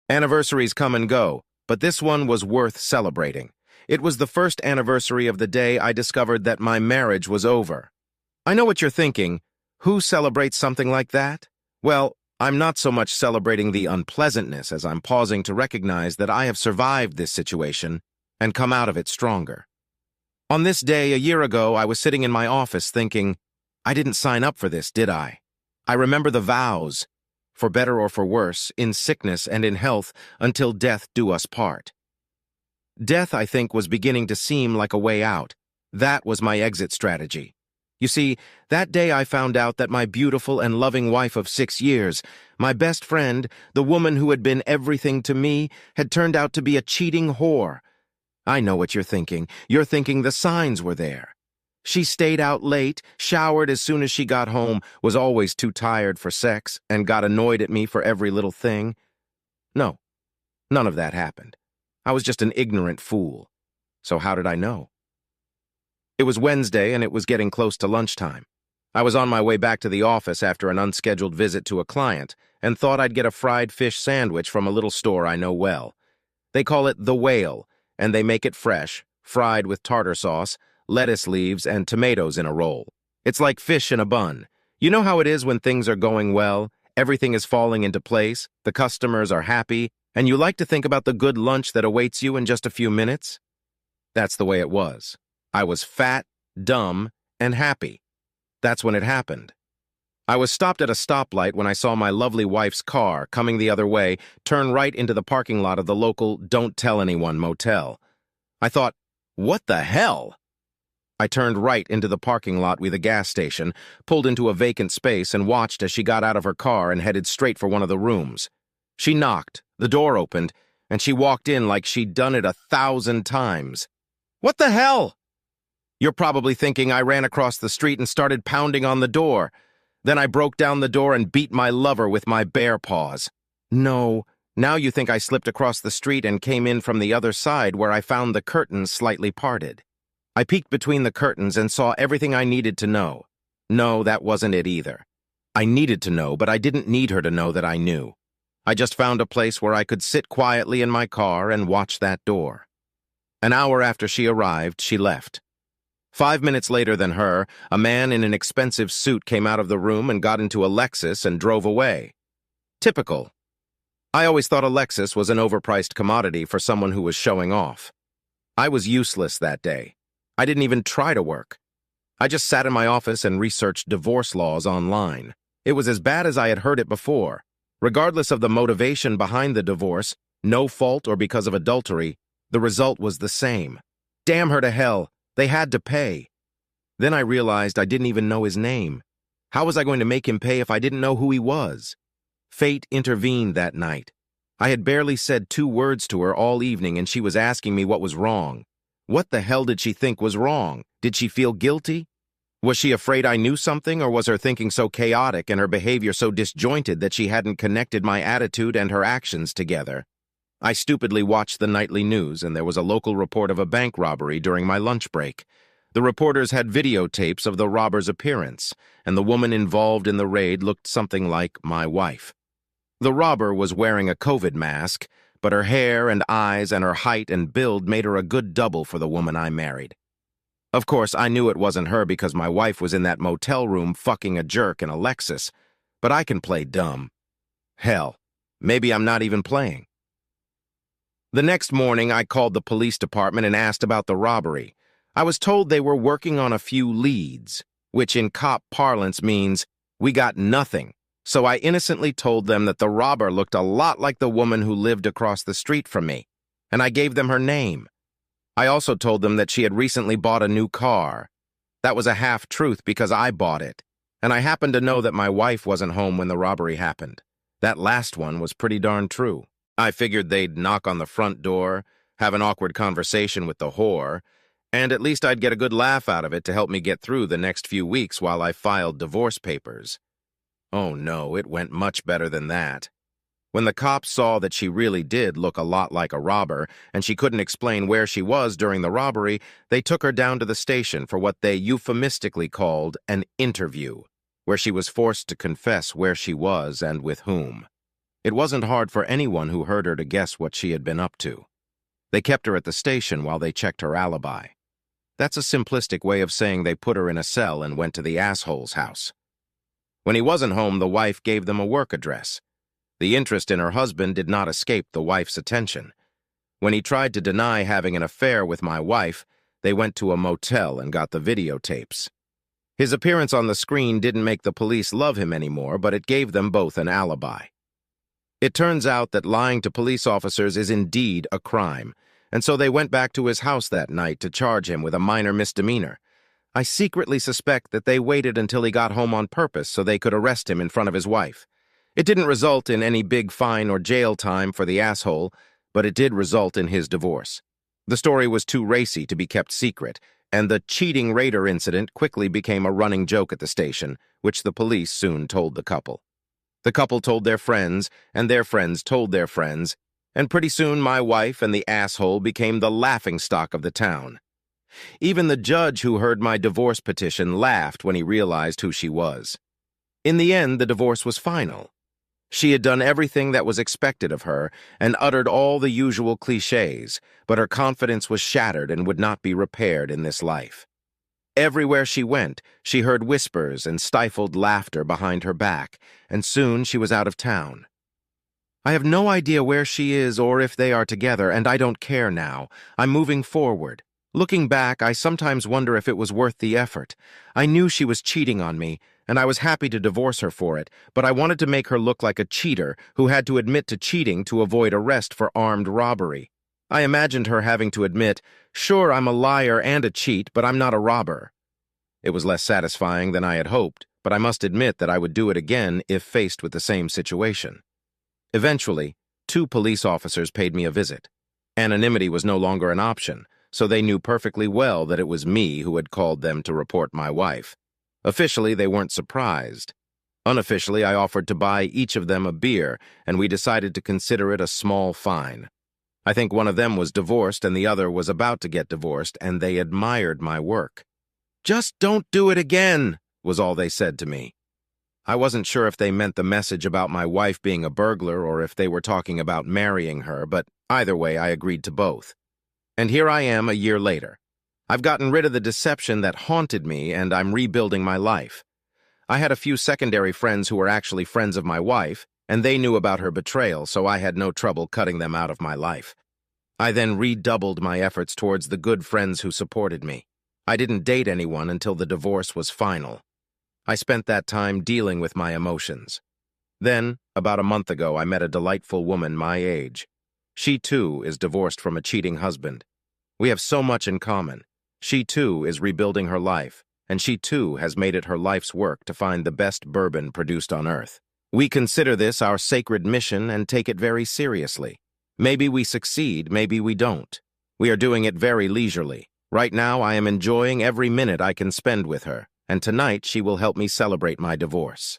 Anniversaries come and go, but this one was worth celebrating. It was the first anniversary of the day I discovered that my marriage was over. I know what you're thinking. Who celebrates something like that? Well, I'm not so much celebrating the unpleasantness as I'm pausing to recognize that I have survived this situation and come out of it stronger. On this day, a year ago, I was sitting in my office thinking, I didn't sign up for this, did I? I remember the vows, for better or for worse, in sickness and in health, until death do us part. Death, I think, was beginning to seem like a way out. That was my exit strategy. You see, that day I found out that my beautiful and loving wife of 6 years, my best friend, the woman who had been everything to me, had turned out to be a cheating whore. I know what you're thinking. You're thinking the signs were there. She stayed out late, showered as soon as she got home, was always too tired for sex, and got annoyed at me for every little thing. No, none of that happened. I was just an ignorant fool. So how did I know? It was Wednesday, and it was getting close to lunchtime. I was on my way back to the office after an unscheduled visit to a client, and thought I'd get a fried fish sandwich from a little store I know well. They call it The Whale, and they make it fresh, fried with tartar sauce, lettuce leaves, and tomatoes in a roll. It's like fish in a bun. You know how it is when things are going well, everything is falling into place, the customers are happy, and you like to think about the good lunch that awaits you in just a few minutes? That's the way it was. I was fat, dumb, and happy. That's when it happened. I was stopped at a stoplight when I saw my lovely wife's car, coming the other way, turn right into the parking lot of the local Don't Tell Anyone motel. I thought, what the hell? I turned right into the parking lot with a gas station, pulled into a vacant space, and watched as she got out of her car and headed straight for one of the rooms. She knocked, the door opened, and she walked in like she'd done it 1,000 times. What the hell? You're probably thinking I ran across the street and started pounding on the door. Then I broke down the door and beat my lover with my bare paws. No, now you think I slipped across the street and came in from the other side where I found the curtains slightly parted. I peeked between the curtains and saw everything I needed to know. No, that wasn't it either. I needed to know, but I didn't need her to know that I knew. I just found a place where I could sit quietly in my car and watch that door. An hour after she arrived, she left. 5 minutes later than her, a man in an expensive suit came out of the room and got into a Lexus and drove away. Typical. I always thought a Lexus was an overpriced commodity for someone who was showing off. I was useless that day. I didn't even try to work. I just sat in my office and researched divorce laws online. It was as bad as I had heard it before. Regardless of the motivation behind the divorce, no fault or because of adultery, the result was the same. Damn her to hell. They had to pay. Then I realized I didn't even know his name. How was I going to make him pay if I didn't know who he was? Fate intervened that night. I had barely said 2 words to her all evening, and she was asking me what was wrong. What the hell did she think was wrong? Did she feel guilty? Was she afraid I knew something, or was her thinking so chaotic and her behavior so disjointed that she hadn't connected my attitude and her actions together? I stupidly watched the nightly news, and there was a local report of a bank robbery during my lunch break. The reporters had videotapes of the robber's appearance, and the woman involved in the raid looked something like my wife. The robber was wearing a COVID mask, but her hair and eyes and her height and build made her a good double for the woman I married. Of course, I knew it wasn't her because my wife was in that motel room fucking a jerk in a Lexus, but I can play dumb. Hell, maybe I'm not even playing. The next morning, I called the police department and asked about the robbery. I was told they were working on a few leads, which in cop parlance means we got nothing. So I innocently told them that the robber looked a lot like the woman who lived across the street from me, and I gave them her name. I also told them that she had recently bought a new car. That was a half-truth because I bought it, and I happened to know that my wife wasn't home when the robbery happened. That last one was pretty darn true. I figured they'd knock on the front door, have an awkward conversation with the whore, and at least I'd get a good laugh out of it to help me get through the next few weeks while I filed divorce papers. Oh no, it went much better than that. When the cops saw that she really did look a lot like a robber, and she couldn't explain where she was during the robbery, they took her down to the station for what they euphemistically called an interview, where she was forced to confess where she was and with whom. It wasn't hard for anyone who heard her to guess what she had been up to. They kept her at the station while they checked her alibi. That's a simplistic way of saying they put her in a cell and went to the asshole's house. When he wasn't home, the wife gave them a work address. The interest in her husband did not escape the wife's attention. When he tried to deny having an affair with my wife, they went to a motel and got the videotapes. His appearance on the screen didn't make the police love him anymore, but it gave them both an alibi. It turns out that lying to police officers is indeed a crime, and so they went back to his house that night to charge him with a minor misdemeanor. I secretly suspect that they waited until he got home on purpose so they could arrest him in front of his wife. It didn't result in any big fine or jail time for the asshole, but it did result in his divorce. The story was too racy to be kept secret, and the cheating raider incident quickly became a running joke at the station, which the police soon told the couple. The couple told their friends, and their friends told their friends, and pretty soon my wife and the asshole became the laughingstock of the town. Even the judge who heard my divorce petition laughed when he realized who she was. In the end, the divorce was final. She had done everything that was expected of her and uttered all the usual cliches, but her confidence was shattered and would not be repaired in this life. Everywhere she went, she heard whispers and stifled laughter behind her back, and soon she was out of town. I have no idea where she is or if they are together, and I don't care now. I'm moving forward. Looking back, I sometimes wonder if it was worth the effort. I knew she was cheating on me, and I was happy to divorce her for it, but I wanted to make her look like a cheater who had to admit to cheating to avoid arrest for armed robbery. I imagined her having to admit, "Sure, I'm a liar and a cheat, but I'm not a robber." It was less satisfying than I had hoped, but I must admit that I would do it again if faced with the same situation. Eventually, 2 police officers paid me a visit. Anonymity was no longer an option, so they knew perfectly well that it was me who had called them to report my wife. Officially, they weren't surprised. Unofficially, I offered to buy each of them a beer, and we decided to consider it a small fine. I think one of them was divorced and the other was about to get divorced, and they admired my work. "Just don't do it again," was all they said to me. I wasn't sure if they meant the message about my wife being a burglar or if they were talking about marrying her, but either way, I agreed to both. And here I am a year later. I've gotten rid of the deception that haunted me, and I'm rebuilding my life. I had a few secondary friends who were actually friends of my wife, and they knew about her betrayal, so I had no trouble cutting them out of my life. I then redoubled my efforts towards the good friends who supported me. I didn't date anyone until the divorce was final. I spent that time dealing with my emotions. Then, about a month ago, I met a delightful woman my age. She, too, is divorced from a cheating husband. We have so much in common. She, too, is rebuilding her life, and she, too, has made it her life's work to find the best bourbon produced on earth. We consider this our sacred mission and take it very seriously. Maybe we succeed, maybe we don't. We are doing it very leisurely. Right now, I am enjoying every minute I can spend with her, and tonight she will help me celebrate my divorce.